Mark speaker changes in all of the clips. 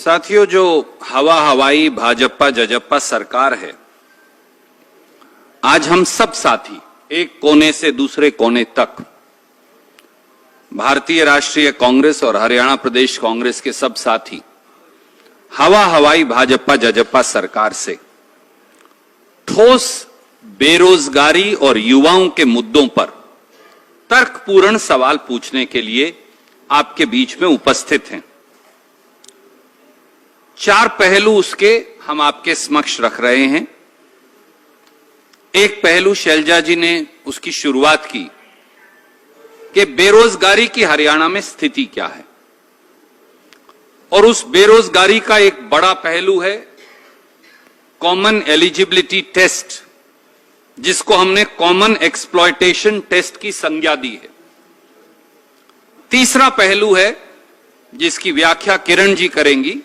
Speaker 1: साथियों, जो हवा हवाई भाजपा जजप्पा सरकार है, आज हम सब साथी एक कोने से दूसरे कोने तक भारतीय राष्ट्रीय कांग्रेस और हरियाणा प्रदेश कांग्रेस के सब साथी हवा हवाई भाजपा जजप्पा सरकार से ठोस बेरोजगारी और युवाओं के मुद्दों पर तर्कपूर्ण सवाल पूछने के लिए आपके बीच में उपस्थित हैं। 4 पहलू उसके हम आपके समक्ष रख रहे हैं। एक पहलू शैलजा जी ने उसकी शुरुआत की कि बेरोजगारी की हरियाणा में स्थिति क्या है, और उस बेरोजगारी का एक बड़ा पहलू है कॉमन एलिजिबिलिटी टेस्ट, जिसको हमने कॉमन एक्सप्लॉयटेशन टेस्ट की संज्ञा दी है। तीसरा पहलू है जिसकी व्याख्या किरण जी करेंगी,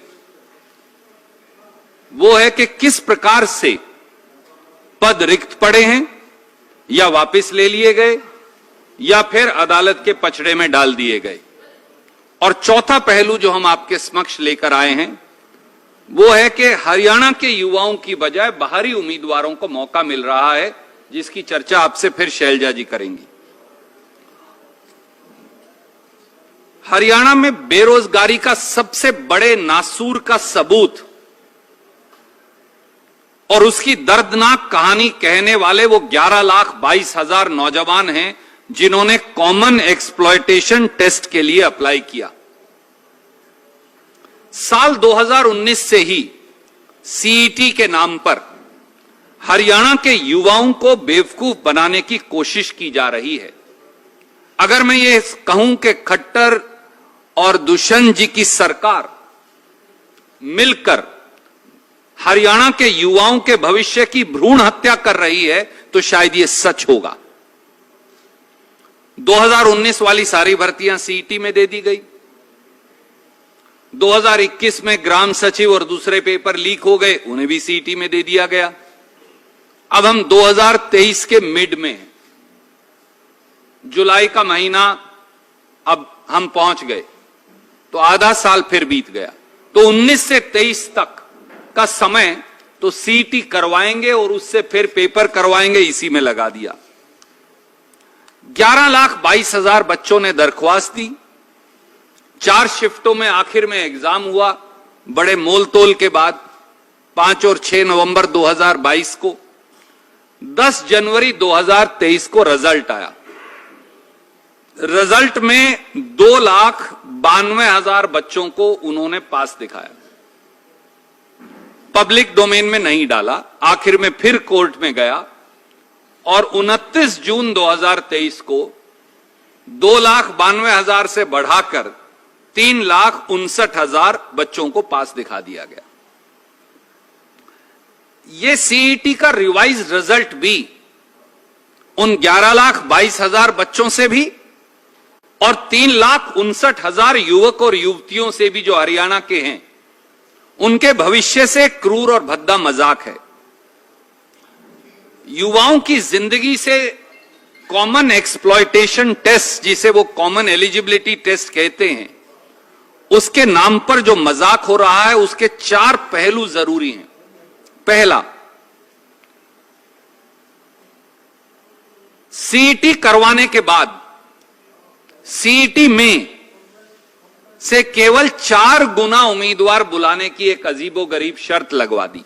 Speaker 1: वो है कि किस प्रकार से पद रिक्त पड़े हैं या वापस ले लिए गए या फिर अदालत के पचड़े में डाल दिए गए। और चौथा पहलू जो हम आपके समक्ष लेकर आए हैं वो है कि हरियाणा के युवाओं की बजाय बाहरी उम्मीदवारों को मौका मिल रहा है, जिसकी चर्चा आपसे फिर शैलजा जी करेंगी। हरियाणा में बेरोजगारी का सबसे बड़े नासूर का सबूत और उसकी दर्दनाक कहानी कहने वाले वो 11,22,000 नौजवान हैं जिन्होंने कॉमन एक्सप्लॉयटेशन टेस्ट के लिए अप्लाई किया। साल 2019 से ही सीईटी के नाम पर हरियाणा के युवाओं को बेवकूफ बनाने की कोशिश की जा रही है। अगर मैं ये कहूं कि खट्टर और दुष्यंत जी की सरकार मिलकर हरियाणा के युवाओं के भविष्य की भ्रूण हत्या कर रही है तो शायद ये सच होगा। 2019 वाली सारी भर्तियां सीईटी में दे दी गई। 2021 में ग्राम सचिव और दूसरे पेपर लीक हो गए, उन्हें भी सीईटी में दे दिया गया। अब हम 2023 के मिड में हैं, जुलाई का महीना अब हम पहुंच गए, तो आधा साल फिर बीत गया। तो 19 से 23 तक का समय तो सीईटी करवाएंगे और उससे फिर पेपर करवाएंगे, इसी में लगा दिया। 11,22,000 बच्चों ने दरख्वास्त दी। 4 शिफ्टों में आखिर में एग्जाम हुआ, बड़े मोल तोल के बाद 5 और 6 नवंबर 2022 को। 10 जनवरी 2023 को रिजल्ट आया। रिजल्ट में 2,92,000 बच्चों को उन्होंने पास दिखाया। पब्लिक डोमेन में नहीं डाला, आखिर में फिर कोर्ट में गया और 29 जून 2023 को 2,92,000 से बढ़ाकर 3,59,000 बच्चों को पास दिखा दिया गया। यह सीईटी का रिवाइज रिजल्ट भी उन 11,22,000 बच्चों से भी और 3,59,000 युवक और युवतियों से भी जो हरियाणा के हैं, उनके भविष्य से क्रूर और भद्दा मजाक है। युवाओं की जिंदगी से कॉमन एक्सप्लॉयटेशन टेस्ट, जिसे वो कॉमन एलिजिबिलिटी टेस्ट कहते हैं, उसके नाम पर जो मजाक हो रहा है, उसके 4 पहलू जरूरी हैं। पहला, सीईटी करवाने के बाद सीईटी में से केवल 4 गुना उम्मीदवार बुलाने की एक अजीबोगरीब शर्त लगवा दी।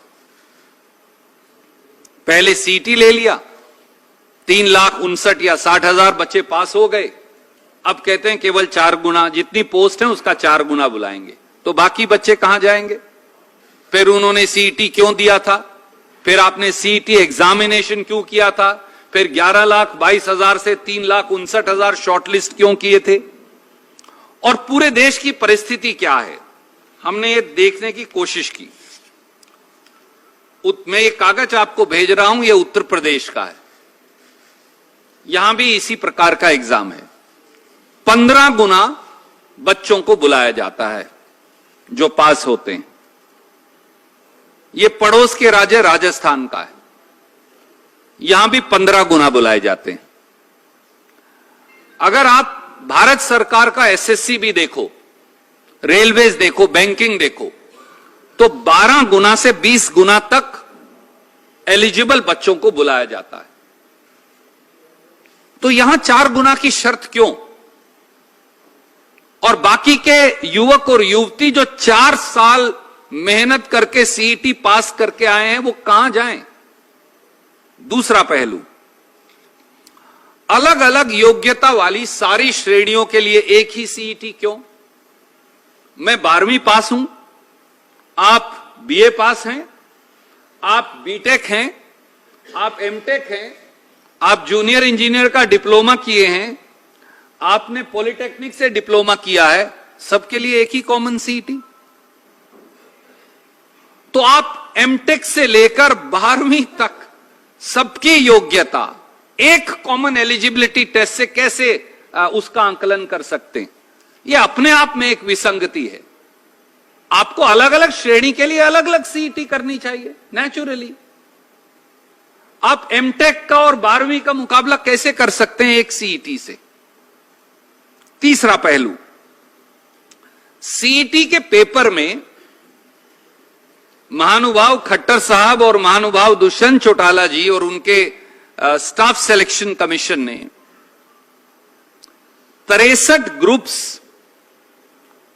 Speaker 1: पहले सीईटी ले लिया, 3,59,000 या 60,000 बच्चे पास हो गए। अब कहते हैं केवल 4 गुना, जितनी पोस्ट है उसका 4 गुना बुलाएंगे, तो बाकी बच्चे कहां जाएंगे? फिर उन्होंने सीईटी क्यों दिया था? फिर आपने सीईटी एग्जामिनेशन क्यों किया था? फिर 11,22,000 से 3,59,000 शॉर्टलिस्ट क्यों किए थे? और पूरे देश की परिस्थिति क्या है, हमने ये देखने की कोशिश की। मैं ये कागज आपको भेज रहा हूं, ये उत्तर प्रदेश का है। यहां भी इसी प्रकार का एग्जाम है। 15 गुना बच्चों को बुलाया जाता है जो पास होते हैं। ये पड़ोस के राज्य राजस्थान का है, यहां भी 15 गुना बुलाए जाते हैं। अगर आप भारत सरकार का एसएससी भी देखो, रेलवेज देखो, बैंकिंग देखो, तो 12 गुना से 20 गुना तक एलिजिबल बच्चों को बुलाया जाता है। तो यहां 4 गुना की शर्त क्यों? और बाकी के युवक और युवती जो 4 साल मेहनत करके सीईटी पास करके आए हैं, वो कहां जाएं? दूसरा पहलू, अलग अलग योग्यता वाली सारी श्रेणियों के लिए एक ही सीईटी क्यों? मैं 12वीं पास हूं, आप बीए पास हैं, आप बीटेक हैं, आप एमटेक हैं, आप जूनियर इंजीनियर का डिप्लोमा किए हैं, आपने पॉलिटेक्निक से डिप्लोमा किया है, सबके लिए एक ही कॉमन सीईटी। तो आप एमटेक से लेकर 12वीं तक सबकी योग्यता एक कॉमन एलिजिबिलिटी टेस्ट से कैसे उसका आंकलन कर सकते हैं? यह अपने आप में एक विसंगति है। आपको अलग अलग श्रेणी के लिए अलग अलग सीईटी करनी चाहिए नेचुरली। आप एमटेक का और 12वीं का मुकाबला कैसे कर सकते हैं एक सीईटी से? तीसरा पहलू, सीईटी के पेपर में महानुभाव खट्टर साहब और महानुभाव दुष्यंत चौटाला जी और उनके स्टाफ सिलेक्शन कमीशन ने 63 ग्रुप्स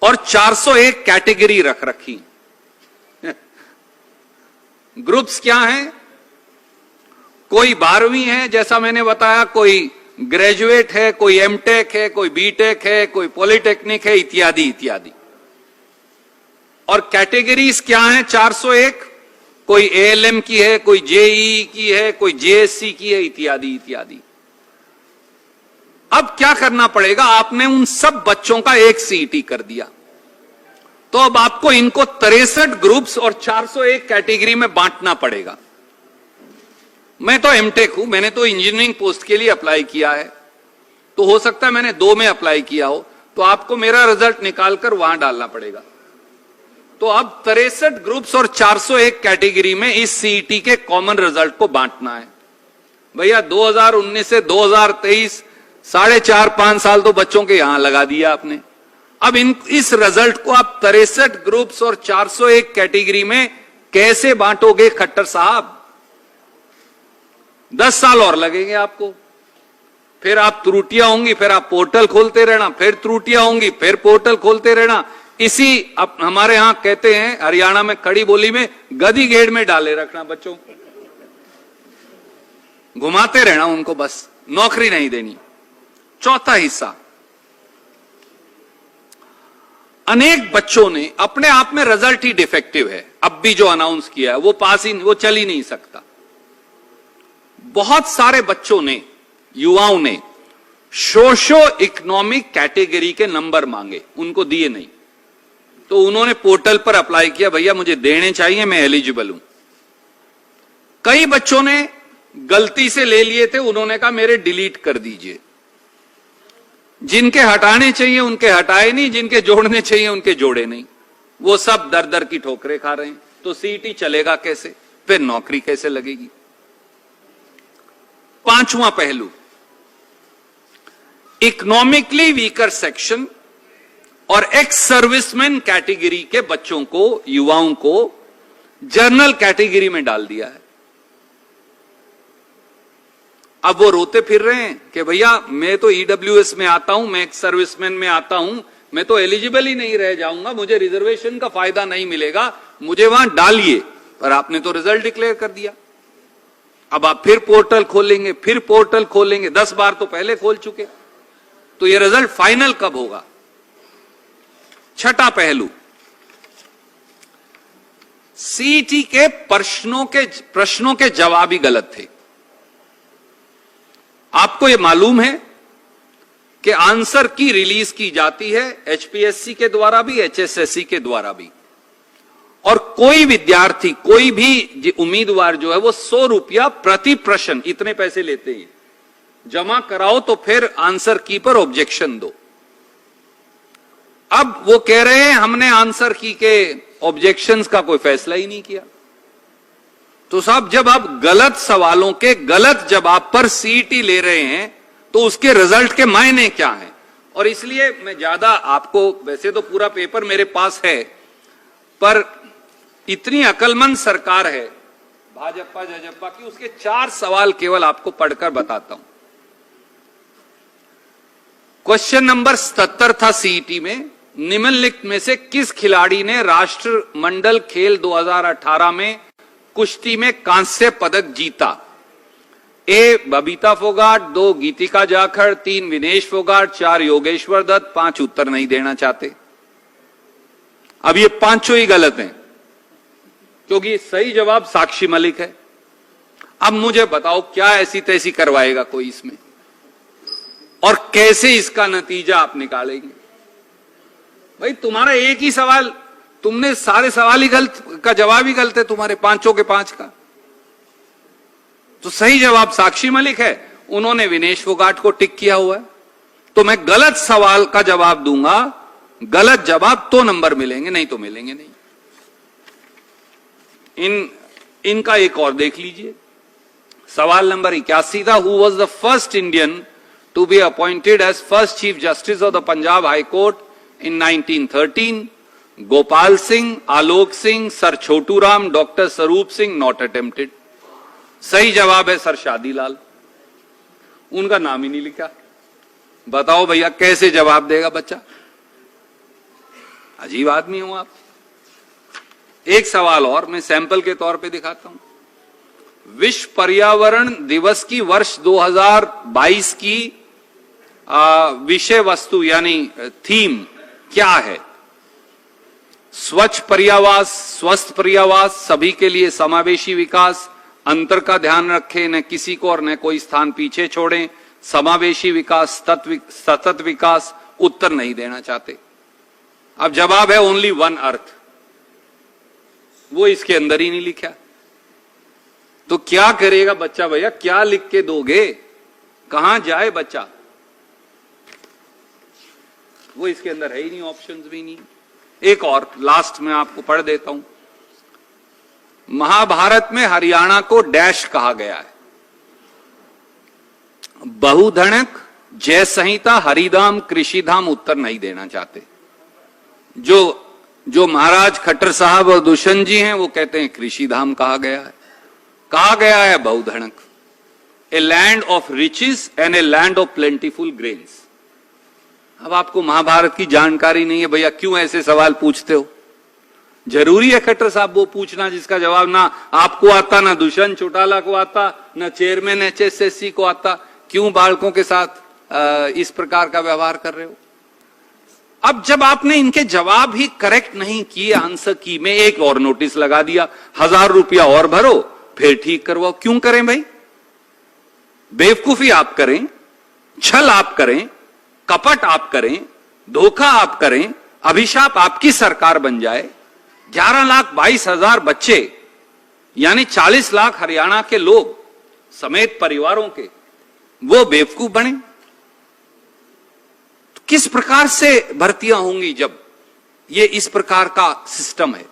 Speaker 1: और 401 कैटेगरी रख रखी। ग्रुप्स क्या हैं? कोई 12वीं है जैसा मैंने बताया, कोई ग्रेजुएट है, कोई एमटेक है, कोई बीटेक है, कोई पॉलिटेक्निक है, इत्यादि इत्यादि। और कैटेगरीज क्या हैं? 401, कोई एएलएम की है, कोई जेईई की है, कोई जेएससी की है, इत्यादि इत्यादि। अब क्या करना पड़ेगा? आपने उन सब बच्चों का एक सीईटी कर दिया, तो अब आपको इनको 63 ग्रुप्स और 401 कैटेगरी में बांटना पड़ेगा। मैं तो एमटेक हूं, मैंने तो इंजीनियरिंग पोस्ट के लिए अप्लाई किया है, तो हो सकता है मैंने 2 में अप्लाई किया हो, तो आपको मेरा रिजल्ट निकालकर वहां डालना पड़ेगा। तो अब 63 ग्रुप्स और 401 कैटेगरी में इस सीईटी के कॉमन रिजल्ट को बांटना है। भैया 2019 से 2023 4.5 साल तो बच्चों के यहां लगा दिया आपने। अब इस रिजल्ट को आप 63 ग्रुप्स और 401 कैटेगरी में कैसे बांटोगे खट्टर साहब? 10 साल और लगेंगे आपको। फिर आप त्रुटियां होंगी, फिर आप पोर्टल खोलते रहना, फिर त्रुटियां होंगी, फिर पोर्टल खोलते रहना। इसी हमारे यहां कहते हैं हरियाणा में खड़ी बोली में, गधी गेड़ में डाले रखना बच्चों को, घुमाते रहना उनको, बस नौकरी नहीं देनी। चौथा हिस्सा, अनेक बच्चों ने अपने आप में रिजल्ट ही डिफेक्टिव है, अब भी जो अनाउंस किया है वो पास ही, वो चल ही नहीं सकता। बहुत सारे बच्चों ने, युवाओं ने सोशो इकोनॉमिक कैटेगरी के नंबर मांगे, उनको दिए नहीं, तो उन्होंने पोर्टल पर अप्लाई किया, भैया मुझे देने चाहिए, मैं एलिजिबल हूं। कई बच्चों ने गलती से ले लिए थे, उन्होंने कहा मेरे डिलीट कर दीजिए। जिनके हटाने चाहिए उनके हटाए नहीं, जिनके जोड़ने चाहिए उनके जोड़े नहीं। वो सब दर दर की ठोकरें खा रहे हैं। तो सीईटी चलेगा कैसे? फिर नौकरी कैसे लगेगी? पांचवां पहलू, इकोनॉमिकली वीकर सेक्शन और एक्स सर्विसमैन कैटेगरी के बच्चों को, युवाओं को जर्नल कैटेगरी में डाल दिया है। अब वो रोते फिर रहे हैं कि भैया मैं तो ईडब्ल्यूएस में आता हूं, मैं एक्स सर्विसमैन में आता हूं, मैं तो एलिजिबल ही नहीं रह जाऊंगा, मुझे रिजर्वेशन का फायदा नहीं मिलेगा, मुझे वहां डालिए। पर आपने तो रिजल्ट डिक्लेयर कर दिया। अब आप फिर पोर्टल खोलेंगे, फिर पोर्टल खोलेंगे, 10 बार तो पहले खोल चुके, तो ये रिजल्ट फाइनल कब होगा? छठा पहलू, सीईटी के प्रश्नों के जवाब ही गलत थे। आपको यह मालूम है कि आंसर की रिलीज की जाती है एचपीएससी के द्वारा भी, एचएसएससी के द्वारा भी, और कोई विद्यार्थी, कोई भी उम्मीदवार जो है वो 100 रुपया प्रति प्रश्न, इतने पैसे लेते हैं, जमा कराओ तो फिर आंसर की पर ऑब्जेक्शन दो। अब वो कह रहे हैं हमने आंसर की के ऑब्जेक्शंस का कोई फैसला ही नहीं किया। तो साहब जब आप गलत सवालों के गलत जवाब पर सीईटी ले रहे हैं तो उसके रिजल्ट के मायने क्या हैं? और इसलिए मैं ज्यादा आपको, वैसे तो पूरा पेपर मेरे पास है, पर इतनी अकलमंद सरकार है भाजपा जजपा की, उसके 4 सवाल केवल आपको पढ़कर बताता हूं। क्वेश्चन नंबर 77 था सीईटी में, निम्नलिखित में से किस खिलाड़ी ने राष्ट्रमंडल खेल 2018 में कुश्ती में कांस्य पदक जीता? ए बबीता फोगाट, 2 गीतिका जाखड़, 3 विनेश फोगाट, 4 योगेश्वर दत्त, 5 उत्तर नहीं देना चाहते। अब ये पांचों ही गलत हैं क्योंकि सही जवाब साक्षी मलिक है। अब मुझे बताओ क्या ऐसी तैसी करवाएगा कोई इसमें, और कैसे इसका नतीजा आप निकालेंगे? भाई तुम्हारा एक ही सवाल, तुमने सारे सवाल ही गलत का जवाब ही गलत है तुम्हारे, पांचों के 5 का। तो सही जवाब साक्षी मलिक है, उन्होंने विनेश फोगाट को टिक किया हुआ है। तो मैं गलत सवाल का जवाब दूंगा, गलत जवाब तो नंबर मिलेंगे, नहीं तो मिलेंगे नहीं। इनका एक और देख लीजिए। सवाल नंबर 81 था, who was the first Indian to be appointed as first chief justice of the Punjab high court in 1913? Gopal Singh, Alok Singh, sir Chhotu Ram, doctor Swarup Singh, not attempted. सही जवाब है सर शादीलाल, उनका नाम ही नहीं लिखा। बताओ भैया कैसे जवाब देगा बच्चा? अजीब आदमी हो आप। एक सवाल और मैं सैंपल के तौर पे दिखाता हूं। विश्व पर्यावरण दिवस की वर्ष 2022 की विषय वस्तु यानी थीम क्या है? स्वच्छ पर्यावास, स्वस्थ पर्यावास, सभी के लिए समावेशी विकास, अंतर का ध्यान रखें, न किसी को और न कोई स्थान पीछे छोड़ें, समावेशी विकास, सतत विकास। उत्तर नहीं देना चाहते। अब जवाब है ओनली वन अर्थ, वो इसके अंदर ही नहीं लिखा। तो क्या करेगा बच्चा भैया? क्या लिख के दोगे? कहां जाए बच्चा? वो इसके अंदर है ही नहीं, ऑप्शंस भी नहीं। एक और लास्ट में आपको पढ़ देता हूं। महाभारत में हरियाणा को डैश कहा गया है? बहुधनक, जय संहिता, हरिधाम, कृषिधाम। उत्तर नहीं देना चाहते। जो महाराज खट्टर साहब और दुष्यंत जी हैं वो कहते हैं कृषिधाम कहा गया है। कहा गया है बहुधनक, a land of riches and a land of plentiful grains. अब आपको महाभारत की जानकारी नहीं है भैया, क्यों ऐसे सवाल पूछते हो? जरूरी है खट्टर साहब वो पूछना जिसका जवाब ना आपको आता, ना दुष्यंत चौटाला को आता, ना चेयरमैन एचएसएससी को आता। क्यों बालकों के साथ इस प्रकार का व्यवहार कर रहे हो? अब जब आपने इनके जवाब ही करेक्ट नहीं किए, आंसर की में एक और नोटिस लगा दिया, 1000 रुपया और भरो फिर ठीक करवाओ। क्यों करें भाई? बेवकूफी आप करें, छल आप करें, कपट आप करें, धोखा आप करें, अभिशाप आपकी सरकार बन जाए, 11,22,000 बच्चे यानी 40 लाख हरियाणा के लोग समेत परिवारों के वो बेवकूफ बने। तो किस प्रकार से भर्तियां होंगी जब ये इस प्रकार का सिस्टम है?